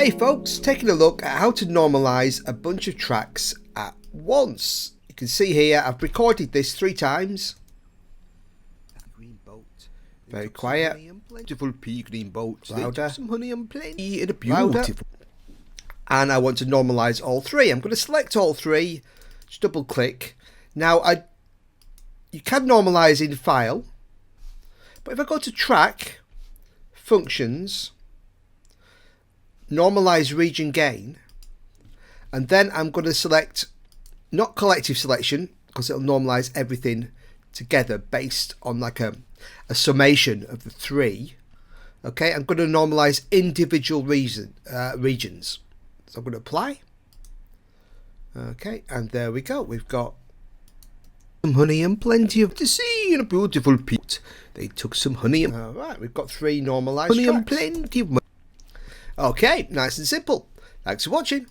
Hey folks, taking a look at how to normalise a bunch of tracks at once. You can see here I've recorded this 3 times. Very quiet. Beautiful pea green boat. Louder. Some honey and plenty. Louder. And I want to normalise all 3. I'm going to select all 3, just double click. Now you can normalise in file, but if I go to track, functions, normalise region gain, and then I'm going to select not collective selection because it'll normalise everything together based on like a summation of the 3. Okay, I'm going to normalise individual regions. So I'm going to apply. Okay, and there we go. We've got some honey and plenty of to see in a beautiful pea. They took some honey and alright, we've got 3 normalised honey tracks. and plenty of. Okay, nice and simple. Thanks for watching.